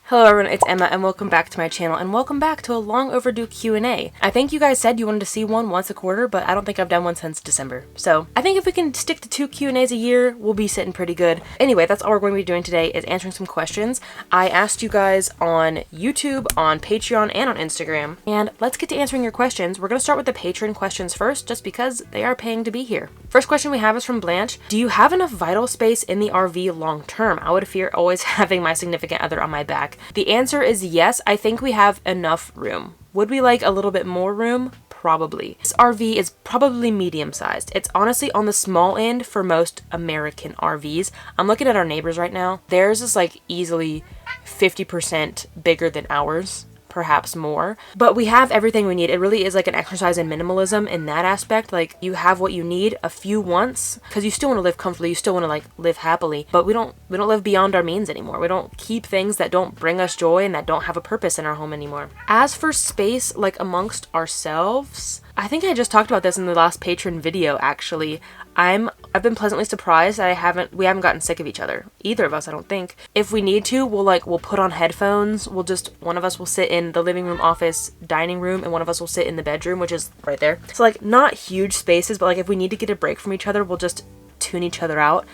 Hello everyone, it's Emma and welcome back to my channel and welcome back to a long overdue Q&A. I think you guys said you wanted to see one once a quarter, but I don't think I've done one since December. So I think if we can stick to 2 Q&As a year, we'll be sitting pretty good. Anyway, that's all we're going to be doing today is answering some questions. I asked you guys on YouTube, on Patreon, and on Instagram. And let's get to answering your questions. We're going to start with the Patreon questions first, just because they are paying to be here. First question we have is from Blanche. Do you have enough vital space in the RV long term? I would fear always having my significant other on my back. The answer is yes. I think we have enough room. Would we like a little bit more room? Probably. This RV is probably medium sized. It's honestly on the small end for most American RVs. I'm looking at our neighbors right now. Theirs is like easily 50% bigger than ours. Perhaps more, but we have everything we need. It really is like an exercise in minimalism in that aspect. Like, you have what you need, a few wants, because you still want to live comfortably, you still want to like live happily, but we don't live beyond our means anymore. We don't keep things that don't bring us joy and that don't have a purpose in our home anymore. As for space, like amongst ourselves, I think I just talked about this in the last patron video actually. I've been pleasantly surprised that we haven't gotten sick of each other. Either of us, I don't think. If we need to, we'll put on headphones. One of us will sit in the living room, office, dining room, and one of us will sit in the bedroom, which is right there. So like, not huge spaces, but like if we need to get a break from each other, we'll just tune each other out.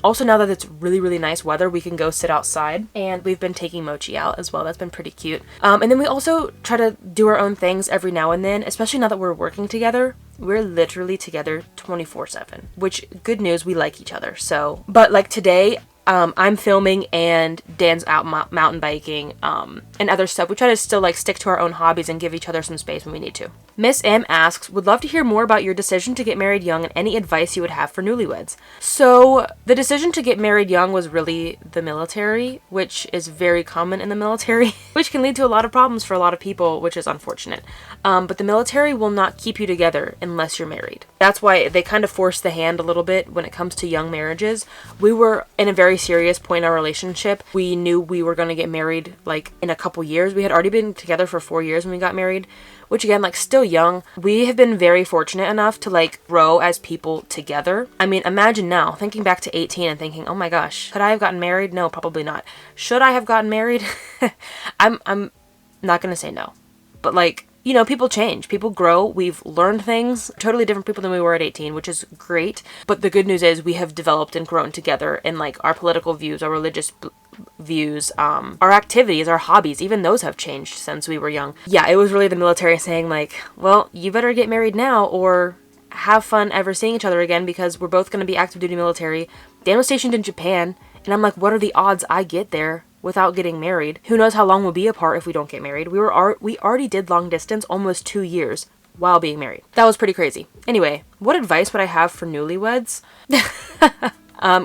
Also, now that it's really nice weather, we can go sit outside, and we've been taking Mochi out as well. That's been pretty cute. And then we also try to do our own things every now and then, especially now that we're working together. We're literally together 24/7, which, good news, we like each other. So, but like today, I'm filming and Dan's out mountain biking, and other stuff. We try to still like stick to our own hobbies and give each other some space when we need to. Miss M asks, would love to hear more about your decision to get married young and any advice you would have for newlyweds. So the decision to get married young was really the military, which is very common in the military, which can lead to a lot of problems for a lot of people, which is unfortunate. But the military will not keep you together unless you're married. That's why they kind of force the hand a little bit when it comes to young marriages. We were in a very serious point in our relationship. We knew we were going to get married like in a couple years. We had already been together for 4 years when we got married, which again, like, still young. We have been very fortunate enough to like grow as people together. I mean, imagine now thinking back to 18 and thinking, oh my gosh, could I have gotten married? No, probably not. Should I have gotten married? I'm not gonna say no, but like, you know, people change, people grow, we've learned things, totally different people than we were at 18, which is great. But the good news is we have developed and grown together in like our political views, our religious views, our activities, our hobbies, even those have changed since we were young. Yeah, it was really the military saying like, well, you better get married now or have fun ever seeing each other again, because we're both going to be active duty military. Dan was stationed in Japan, and I'm like, what are the odds I get there without getting married? Who knows how long we'll be apart if we don't get married. We already did long distance almost 2 years while being married. That was pretty crazy. Anyway, what advice would I have for newlyweds?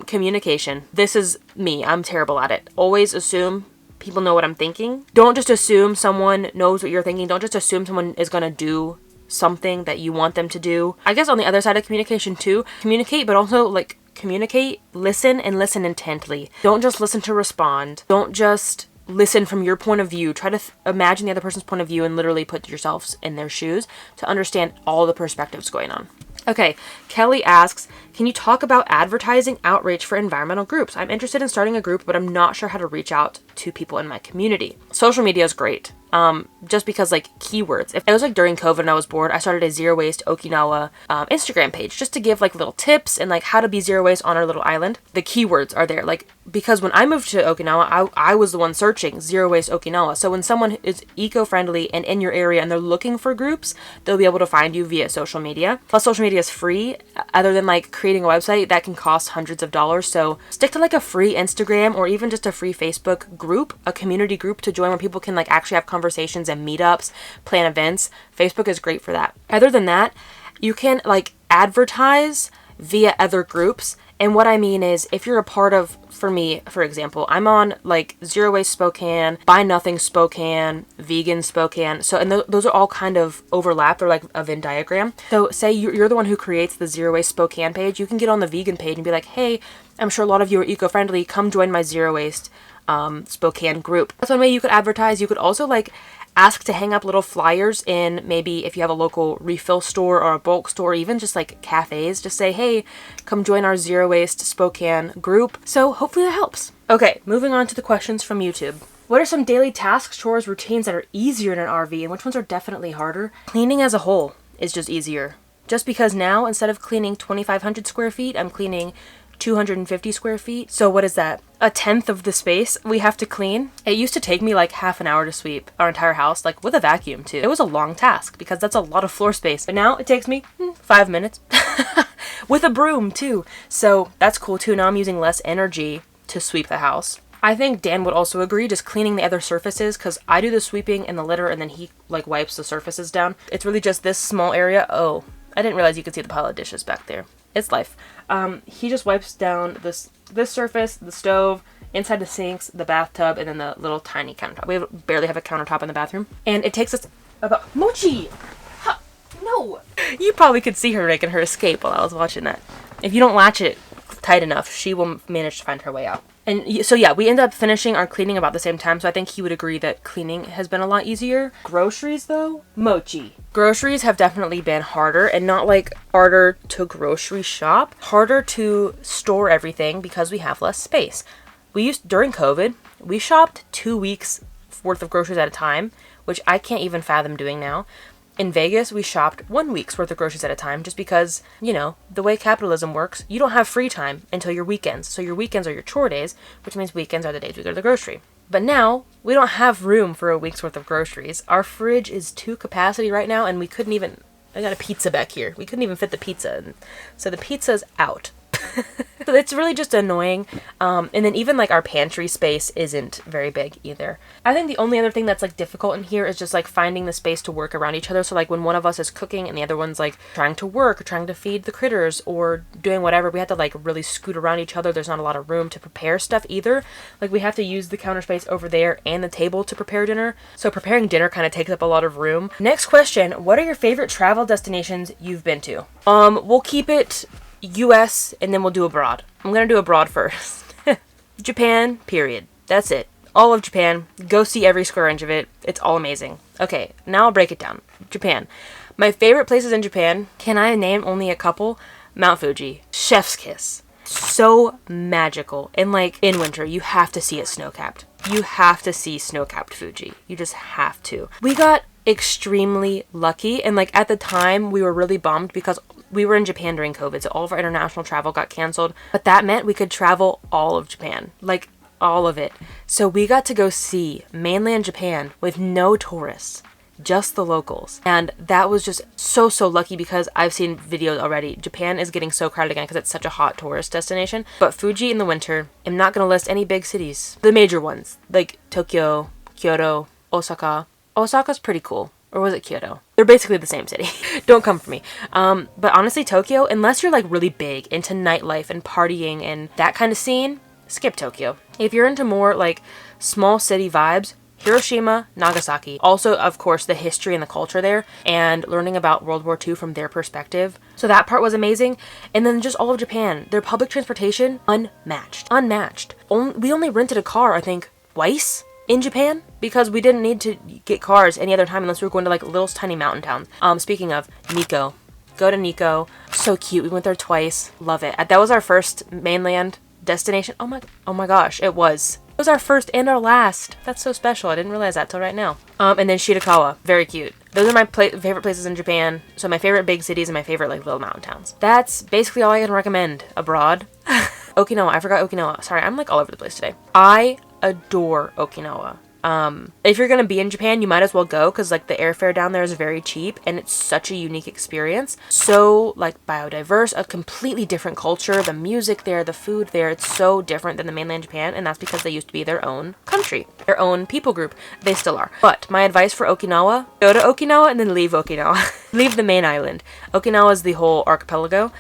Communication. This is me. I'm terrible at it. Always assume people know what I'm thinking. Don't just assume someone knows what you're thinking. Don't just assume someone is gonna do something that you want them to do. I guess on the other side of communication too, communicate, but also like communicate, listen, and listen intently. Don't just listen to respond. Don't just listen from your point of view. Try to imagine the other person's point of view and literally put yourselves in their shoes to understand all the perspectives going on. Okay, Kelly asks, can you talk about advertising outreach for environmental groups? I'm interested in starting a group, but I'm not sure how to reach out to people in my community. Social media is great. Just because like keywords. If it was like during COVID and I was bored, I started a Zero Waste Okinawa Instagram page just to give like little tips and like how to be zero waste on our little island. The keywords are there, like, because when I moved to Okinawa, I was the one searching Zero Waste Okinawa. So when someone is eco-friendly and in your area and they're looking for groups, they'll be able to find you via social media. Plus, social media is free. Other than like creating a website, that can cost hundreds of dollars. So stick to like a free Instagram or even just a free Facebook group, a community group to join where people can like actually have conversations and meetups, plan events. Facebook is great for that. Other than that, you can like advertise via other groups. And what I mean is, if you're a part of, for me, for example, I'm on like Zero Waste Spokane, Buy Nothing Spokane, Vegan Spokane. So, and those are all kind of overlap. They're like a Venn diagram. So say you're the one who creates the Zero Waste Spokane page. You can get on the vegan page and be like, hey, I'm sure a lot of you are eco-friendly. Come join my Zero Waste Spokane group. That's one way you could advertise. You could also like ask to hang up little flyers in, maybe if you have a local refill store or a bulk store, or even just like cafes, just say, hey, come join our Zero Waste Spokane group. So hopefully that helps. Okay, moving on to the questions from YouTube. What are some daily tasks, chores, routines that are easier in an RV and which ones are definitely harder? Cleaning as a whole is just easier. Just because now, instead of cleaning 2,500 square feet, I'm cleaning 250 square feet. So what is that? A tenth of the space we have to clean. It used to take me like half an hour to sweep our entire house, like with a vacuum too. It was a long task because that's a lot of floor space. But now it takes me 5 minutes with a broom too. So that's cool too. Now I'm using less energy to sweep the house. I think Dan would also agree, just cleaning the other surfaces, because I do the sweeping and the litter and then he like wipes the surfaces down. It's really just this small area. Oh, I didn't realize you could see the pile of dishes back there. It's life. He just wipes down this surface, the stove, inside the sinks, the bathtub, and then the little tiny countertop. We barely have a countertop in the bathroom. And it takes us about... Mochi! No! You probably could see her making her escape while I was watching that. If you don't latch it tight enough, she will manage to find her way out. And so yeah, we end up finishing our cleaning about the same time, so I think he would agree that cleaning has been a lot easier. Groceries though? Mochi. Groceries have definitely been harder, and not like harder to grocery shop, harder to store everything because we have less space. During COVID, we shopped 2 weeks worth of groceries at a time, which I can't even fathom doing now. In Vegas, we shopped 1 week's worth of groceries at a time just because, you know, the way capitalism works, you don't have free time until your weekends. So your weekends are your chore days, which means weekends are the days we go to the grocery. But now, we don't have room for a week's worth of groceries. Our fridge is to capacity right now, and we couldn't even... I got a pizza back here. We couldn't even fit the pizza. So the pizza's out. So it's really just annoying. And then even like our pantry space isn't very big either. I think the only other thing that's like difficult in here is just like finding the space to work around each other. So like when one of us is cooking and the other one's like trying to work or trying to feed the critters or doing whatever, we have to like really scoot around each other. There's not a lot of room to prepare stuff either. Like we have to use the counter space over there and the table to prepare dinner. So preparing dinner kind of takes up a lot of room. Next question, what are your favorite travel destinations you've been to? We'll keep it US and then we'll do abroad. I'm gonna do abroad first. Japan, period. That's it. All of Japan. Go see every square inch of it. It's all amazing. Okay, now I'll break it down. Japan. My favorite places in Japan, can I name only a couple? Mount Fuji. Chef's kiss. So magical. And like in winter, you have to see it snow-capped. You have to see snow-capped Fuji. You just have to. We got extremely lucky, and like at the time we were really bummed because we were in Japan during COVID, so all of our international travel got canceled, but that meant we could travel all of Japan, like all of it. So we got to go see mainland Japan with no tourists, just the locals. And that was just so lucky because I've seen videos already. Japan is getting so crowded again because it's such a hot tourist destination. But Fuji in the winter, I'm not going to list any big cities. The major ones, like Tokyo, Kyoto, Osaka. Osaka's pretty cool. Or was it Kyoto? They're basically the same city. Don't come for me. But honestly, Tokyo, unless you're like really big into nightlife and partying and that kind of scene, skip Tokyo. If you're into more like small city vibes, Hiroshima, Nagasaki. Also, of course, the history and the culture there and learning about World War II from their perspective. So that part was amazing. And then just all of Japan. Their public transportation, unmatched. Unmatched. We only rented a car, I think, twice in Japan because we didn't need to get cars any other time unless we were going to like little tiny mountain towns. Speaking of Nikko, go to Nikko. So cute. We went there twice. Love it. That was our first mainland destination. Oh my gosh, it was. It was our first and our last. That's so special. I didn't realize that till right now. And then Shirakawa, very cute. Those are my favorite places in Japan. So my favorite big cities and my favorite like little mountain towns. That's basically all I can recommend abroad. Okinawa, I forgot Okinawa. Sorry, I'm like all over the place today. I adore Okinawa. If you're gonna be in Japan, you might as well go because like the airfare down there is very cheap and it's such a unique experience. So like biodiverse, a completely different culture, the music there, the food there, it's so different than the mainland Japan, and that's because they used to be their own country, their own people group. They still are. But my advice for Okinawa, go to Okinawa and then leave Okinawa. Leave the main island. Okinawa is the whole archipelago.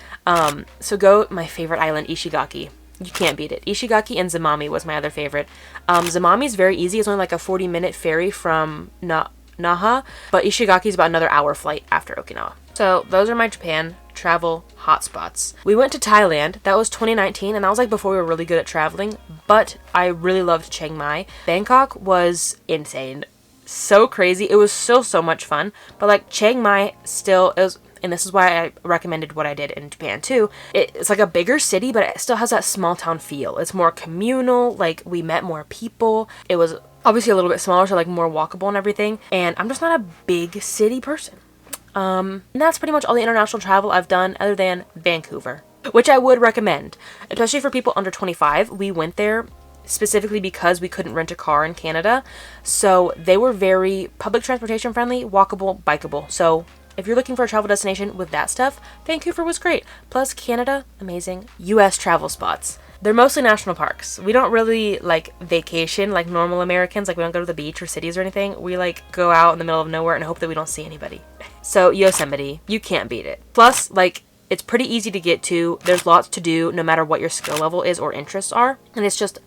So go, my favorite island, Ishigaki. You can't beat it. Ishigaki and Zamami was my other favorite. Zamami is very easy. It's only like a 40-minute ferry from Naha, but Ishigaki is about another hour flight after Okinawa. So those are my Japan travel hotspots. We went to Thailand. That was 2019, and that was like before we were really good at traveling, but I really loved Chiang Mai. Bangkok was insane. So crazy. It was so much fun, but like Chiang Mai still, and this is why I recommended what I did in Japan too. It's like a bigger city, but it still has that small town feel. It's more communal, like we met more people. It was obviously a little bit smaller, so like more walkable and everything, and I'm just not a big city person. And that's pretty much all the international travel I've done other than Vancouver, which I would recommend, especially for people under 25. We went there specifically because we couldn't rent a car in Canada, so they were very public transportation friendly, walkable, bikeable. So if you're looking for a travel destination with that stuff, Vancouver was great. Plus Canada, amazing. US travel spots, they're mostly national parks. We don't really like vacation like normal Americans. Like we don't go to the beach or cities or anything. We like go out in the middle of nowhere and hope that we don't see anybody. So Yosemite, you can't beat it. Plus, like, it's pretty easy to get to. There's lots to do no matter what your skill level is or interests are. And it's just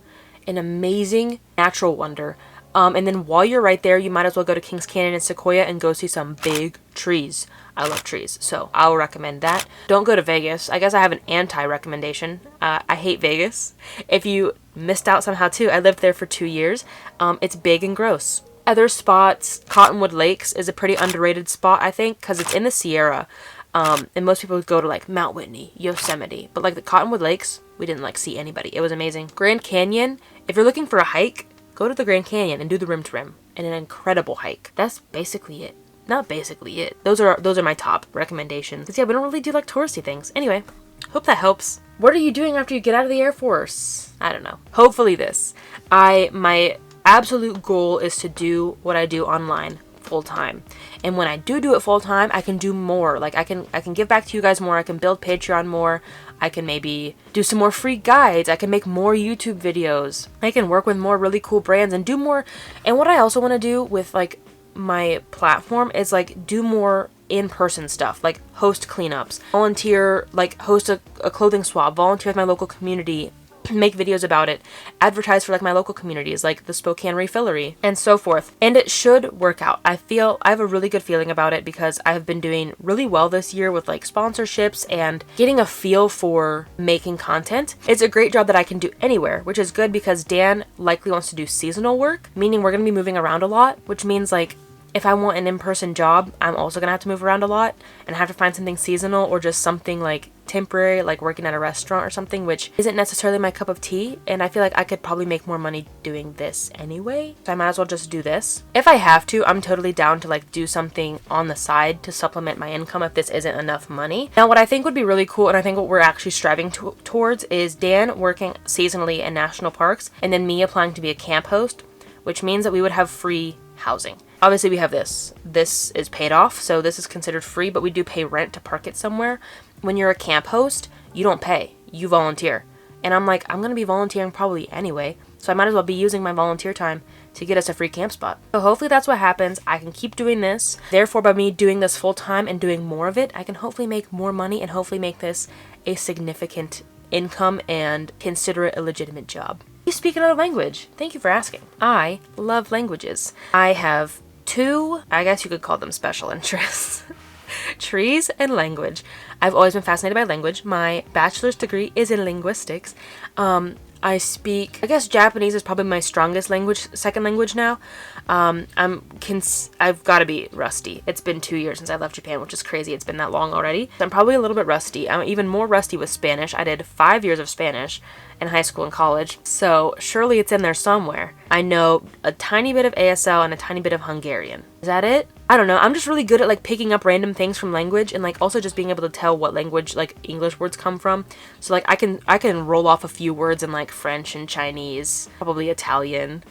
an amazing natural wonder. And then while you're right there, you might as well go to Kings Canyon and Sequoia and go see some big trees. I love trees, so I'll recommend that. Don't go to Vegas. I guess I have an anti-recommendation. I hate Vegas. If you missed out somehow too, I lived there for 2 years. It's big and gross. Other spots, Cottonwood Lakes is a pretty underrated spot, I think, because it's in the Sierra. And most people go to like Mount Whitney, Yosemite, but like the Cottonwood Lakes, we didn't like see anybody. It was amazing. Grand Canyon, if you're looking for a hike, go to the Grand Canyon and do the rim to rim, and an incredible hike. That's basically it. Not basically it. Those are my top recommendations. Because yeah, we don't really do like touristy things. Anyway, hope that helps. What are you doing after you get out of the Air Force? I don't know. Hopefully this. My absolute goal is to do what I do online full time. And when I do it full time, I can do more. Like I can give back to you guys more. I can build Patreon more. I can maybe do some more free guides. I can make more YouTube videos. I can work with more really cool brands and do more. And what I also want to do with like my platform is like do more in-person stuff, like host cleanups, volunteer, like host a clothing swap, volunteer with my local community, make videos about it, advertise for like my local communities like the Spokane Refillery and so forth. And it should work out. I have a really good feeling about it because I have been doing really well this year with like sponsorships and getting a feel for making content. It's a great job that I can do anywhere, which is good because Dan likely wants to do seasonal work, meaning we're going to be moving around a lot, which means like if I want an in-person job, I'm also going to have to move around a lot and have to find something seasonal or just something like temporary, like working at a restaurant or something, which isn't necessarily my cup of tea. And I feel like I could probably make more money doing this anyway. So I might as well just do this. If I have to, I'm totally down to like do something on the side to supplement my income if this isn't enough money. Now, what I think would be really cool, and I think what we're actually striving towards is Dan working seasonally in national parks and then me applying to be a camp host, which means that we would have free housing. Obviously we have this is paid off, so this is considered free, but we do pay rent to park it somewhere. When you're a camp host, you don't pay, you volunteer. And I'm like, I'm going to be volunteering probably anyway, so I might as well be using my volunteer time to get us a free camp spot. So hopefully that's what happens. I can keep doing this. Therefore, by me doing this full time and doing more of it, I can hopefully make more money and hopefully make this a significant income and consider it a legitimate job. You speak another language. Thank you for asking. I love languages. I have 2, I guess you could call them special interests. Trees and language. I've always been fascinated by language. My bachelor's degree is in linguistics. I speak, I guess Japanese is probably my strongest language, second language now. I've got to be rusty. It's been 2 years since I left Japan, which is crazy. It's been that long already. I'm probably a little bit rusty. I'm even more rusty with Spanish. I did 5 years of Spanish in high school and college, so surely it's in there somewhere. I know a tiny bit of ASL and a tiny bit of Hungarian. Is that it? I don't know. I'm just really good at like picking up random things from language and like also just being able to tell what language like English words come from. So like I can roll off a few words in like French and Chinese, probably Italian,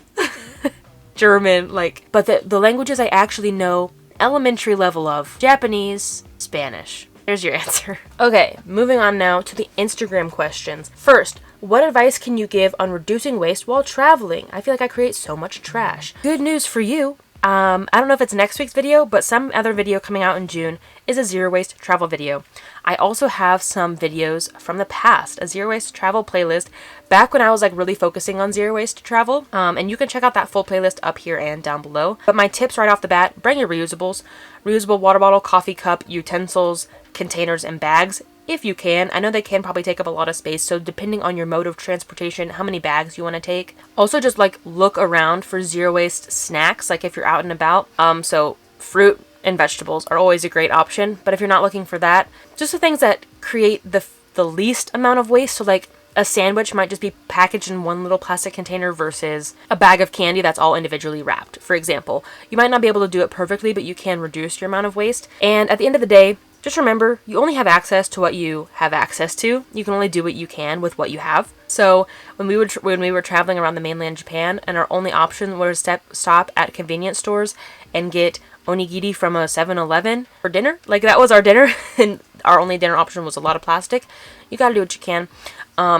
German, like, but the languages I actually know elementary level of: Japanese, Spanish. There's your answer. Okay, moving on now to the Instagram questions. First, what advice can you give on reducing waste while traveling? I feel like I create so much trash. Good news for you. I don't know if it's next week's video, but some other video coming out in June is a zero waste travel video. I also have some videos from the past, a zero waste travel playlist back when I was like really focusing on zero waste travel. And you can check out that full playlist up here and down below. But my tips right off the bat: bring your reusables, reusable water bottle, coffee cup, utensils, containers, and bags. If you can. I know they can probably take up a lot of space, so depending on your mode of transportation, how many bags you want to take. Also just like look around for zero waste snacks, like if you're out and about. So fruit, and vegetables are always a great option. But if you're not looking for that, just the things that create the least amount of waste. So like a sandwich might just be packaged in one little plastic container versus a bag of candy that's all individually wrapped, for example. You might not be able to do it perfectly, but you can reduce your amount of waste. And at the end of the day, just remember, you only have access to what you have access to. You can only do what you can with what you have. So when we were traveling around the mainland Japan, and our only option was to stop at convenience stores and get onigiri from a 7-Eleven for dinner. Like, that was our dinner, and our only dinner option was a lot of plastic. You gotta do what you can.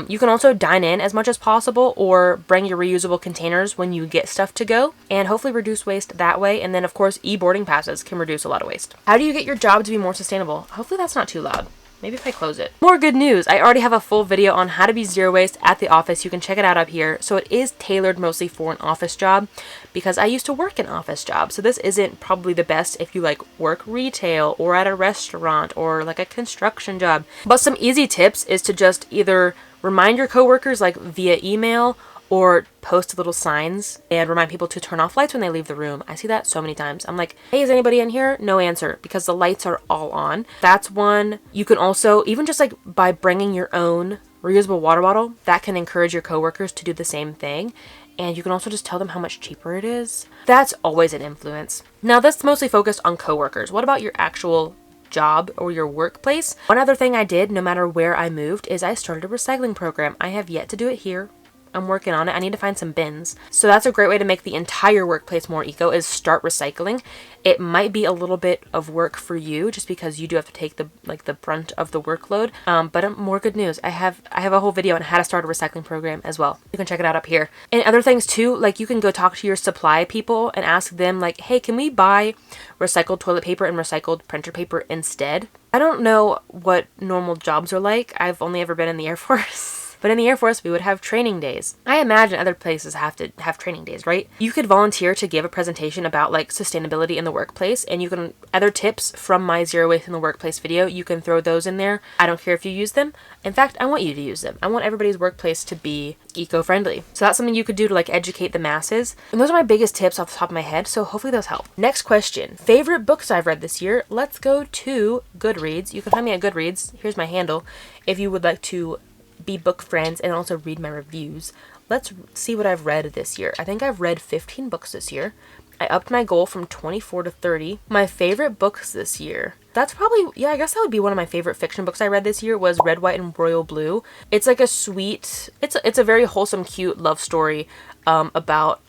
You can also dine in as much as possible, or bring your reusable containers when you get stuff to go, and hopefully reduce waste that way. And then of course, e-boarding passes can reduce a lot of waste. How do you get your job to be more sustainable? Hopefully that's not too loud. Maybe if I close it. More good news. I already have a full video on how to be zero waste at the office. You can check it out up here. So it is tailored mostly for an office job, because I used to work an office job. So this isn't probably the best if you like work retail or at a restaurant or like a construction job. But some easy tips is to just either remind your coworkers like via email, or post little signs and remind people to turn off lights when they leave the room. I see that so many times. I'm like, hey, is anybody in here? No answer, because the lights are all on. That's one. You can also, even just like by bringing your own reusable water bottle, that can encourage your coworkers to do the same thing. And you can also just tell them how much cheaper it is. That's always an influence. Now, that's mostly focused on coworkers. What about your actual job or your workplace? One other thing I did, no matter where I moved, is I started a recycling program. I have yet to do it here. I'm working on it. I need to find some bins. So that's a great way to make the entire workplace more eco, is start recycling. It might be a little bit of work for you just because you do have to take the brunt of the workload. But more good news. I have a whole video on how to start a recycling program as well. You can check it out up here. And other things too, like you can go talk to your supply people and ask them like, hey, can we buy recycled toilet paper and recycled printer paper instead? I don't know what normal jobs are like. I've only ever been in the Air Force. But in the Air Force, we would have training days. I imagine other places have to have training days, right? You could volunteer to give a presentation about like sustainability in the workplace, and you can, other tips from my Zero Waste in the Workplace video, you can throw those in there. I don't care if you use them. In fact, I want you to use them. I want everybody's workplace to be eco-friendly. So that's something you could do to like educate the masses. And those are my biggest tips off the top of my head, so hopefully those help. Next question. Favorite books I've read this year? Let's go to Goodreads. You can find me at Goodreads. Here's my handle. If you would like to be book friends and also read my reviews. Let's see what I've read this year. I think I've read 15 books this year. I upped my goal from 24 to 30. My favorite books this year. That's probably, yeah, I guess that would be one of my favorite fiction books I read this year was Red, White, and Royal Blue. It's like a sweet, it's a very wholesome, cute love story about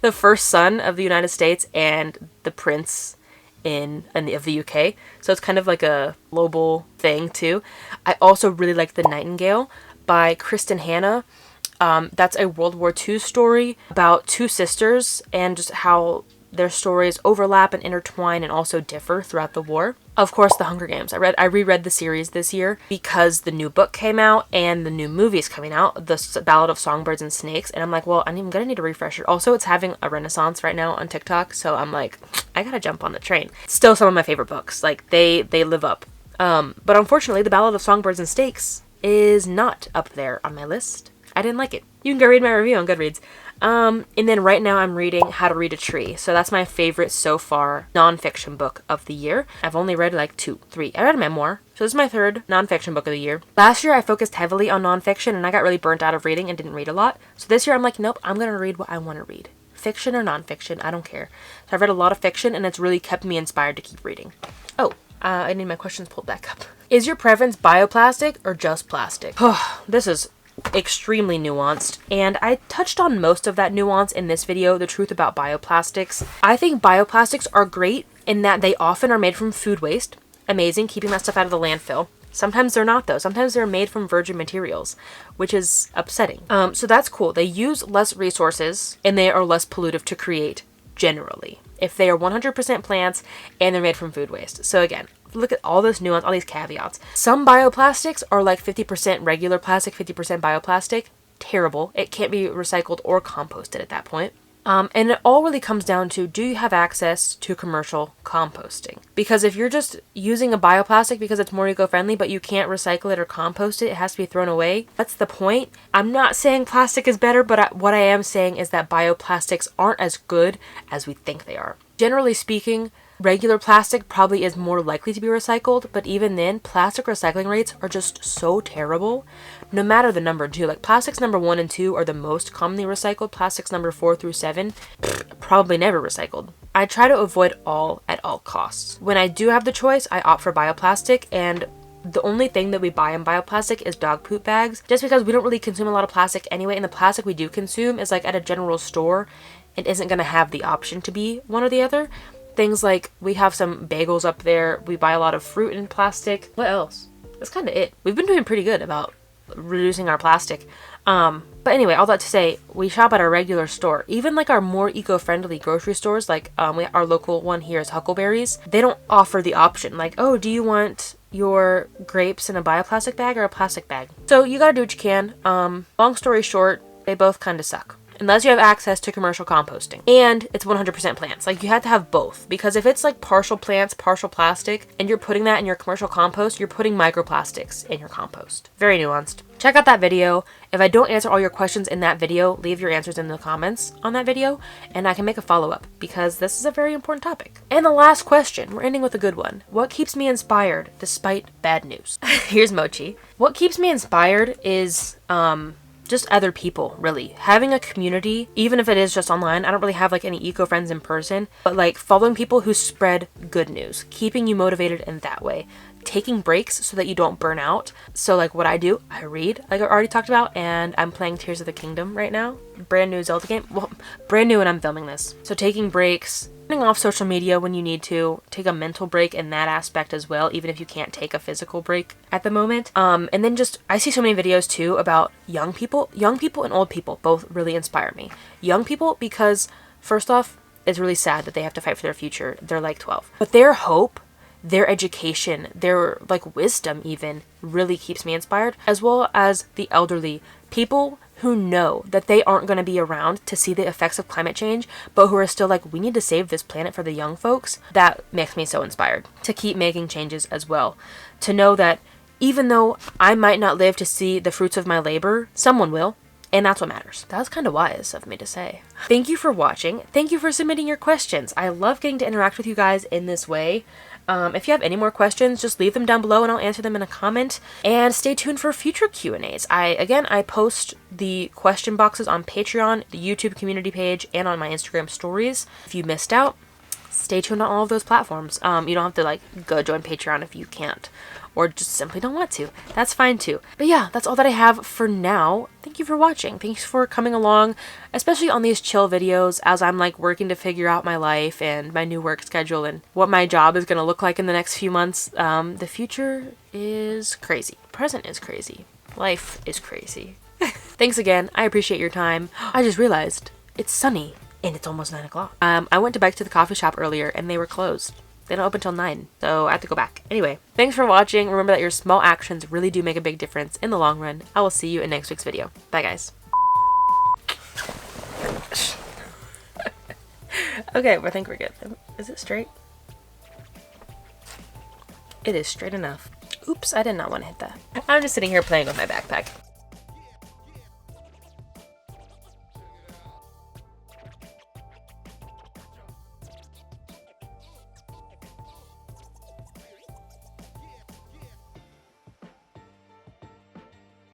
the first son of the United States and the prince of the UK. So it's kind of like a global thing too. I also really like The Nightingale by Kristen Hanna. That's a World War II story about two sisters and just how their stories overlap and intertwine and also differ throughout the war. Of course, The Hunger Games. I reread the series this year because the new book came out and the new movie is coming out, The Ballad of Songbirds and Snakes, and I'm like, well, I'm gonna need a refresher. Also, it's having a renaissance right now on TikTok, so I'm like, I gotta jump on the train. Still some of my favorite books. Like, they live up. But unfortunately, The Ballad of Songbirds and Snakes is not up there on my list. I didn't like it. You can go read my review on Goodreads. And then right now I'm reading How to Read a Tree. So that's my favorite so far nonfiction book of the year. I've only read like 2, 3. I read a memoir. So this is my third nonfiction book of the year. Last year I focused heavily on nonfiction and I got really burnt out of reading and didn't read a lot. So this year I'm like, nope, I'm going to read what I want to read. Fiction or nonfiction, I don't care. So I've read a lot of fiction and it's really kept me inspired to keep reading. Oh, I need my questions pulled back up. Is your preference bioplastic or just plastic? This is extremely nuanced, and I touched on most of that nuance in this video, the truth about bioplastics. I think bioplastics are great in that they often are made from food waste. Amazing, keeping that stuff out of the landfill. Sometimes they're not though. Sometimes they're made from virgin materials, which is upsetting. So that's cool. They use less resources and they are less pollutive to create generally. If they are 100% plants and they're made from food waste. So again, look at all this nuance, all these caveats. Some bioplastics are like 50% regular plastic, 50% bioplastic. Terrible. It can't be recycled or composted at that point. And it all really comes down to, do you have access to commercial composting? Because if you're just using a bioplastic because it's more eco-friendly, but you can't recycle it or compost it, it has to be thrown away. That's the point. I'm not saying plastic is better, but what I am saying is that bioplastics aren't as good as we think they are. Generally speaking, Regular plastic probably is more likely to be recycled, but even then, plastic recycling rates are just so terrible. No matter the number too, like plastics number 1 and 2 are the most commonly recycled. Plastics number 4 through 7, probably never recycled. I try to avoid all at all costs. When I do have the choice, I opt for bioplastic, and the only thing that we buy in bioplastic is dog poop bags, just because we don't really consume a lot of plastic anyway, and the plastic we do consume is like at a general store. It isn't going to have the option to be one or the other. Things like, we have some bagels up there, we buy a lot of fruit in plastic. What else? That's kind of it. We've been doing pretty good about reducing our plastic. But anyway, all that to say, we shop at our regular store. Even like our more eco-friendly grocery stores, like our local one here is Huckleberry's, they don't offer the option like, oh, do you want your grapes in a bioplastic bag or a plastic bag? So you gotta do what you can. Long story short, they both kind of suck. Unless you have access to commercial composting. And it's 100% plants. Like, you have to have both. Because if it's like partial plants, partial plastic, and you're putting that in your commercial compost, you're putting microplastics in your compost. Very nuanced. Check out that video. If I don't answer all your questions in that video, leave your answers in the comments on that video, and I can make a follow-up, because this is a very important topic. And the last question, we're ending with a good one. What keeps me inspired despite bad news? Here's Mochi. What keeps me inspired is, just other people, really. Having a community, even if it is just online. I don't really have like any eco-friends in person, but like following people who spread good news, keeping you motivated in that way, taking breaks so that you don't burn out. So like what I do, I read, like I already talked about, and I'm playing Tears of the Kingdom right now. Brand new Zelda game. Well, brand new when I'm filming this. So taking breaks, turning off social media when you need to, take a mental break in that aspect as well, even if you can't take a physical break at the moment. And then just, I see so many videos too about young people and old people both really inspire me. Young people because, first off, it's really sad that they have to fight for their future. They're like 12. But their hope, their education, their like wisdom even really keeps me inspired, as well as the elderly, people who know that they aren't going to be around to see the effects of climate change, but who are still like, we need to save this planet for the young folks. That makes me so inspired to keep making changes as well. To know that even though I might not live to see the fruits of my labor, someone will. And that's what matters. That was kind of wise of me to say. Thank you for watching. Thank you for submitting your questions. I love getting to interact with you guys in this way. If you have any more questions, just leave them down below and I'll answer them in a comment. And stay tuned for future Q&As. I post the question boxes on Patreon, the YouTube community page, and on my Instagram stories. If you missed out, stay tuned on all of those platforms. You don't have to like go join Patreon if you can't, or just simply don't want to. That's fine too. But yeah, that's all that I have for now. Thank you for watching. Thanks for coming along, especially on these chill videos as I'm like working to figure out my life and my new work schedule and what my job is going to look like in the next few months. The future is crazy. Present is crazy. Life is crazy. Thanks again. I appreciate your time. I just realized it's sunny and it's almost 9 o'clock. I went back to the coffee shop earlier and they were closed. They don't open till 9, so I have to go back. Anyway, thanks for watching. Remember that your small actions really do make a big difference in the long run. I will see you in next week's video. Bye, guys. Okay, I think we're good. Is it straight? It is straight enough. Oops, I did not want to hit that. I'm just sitting here playing with my backpack.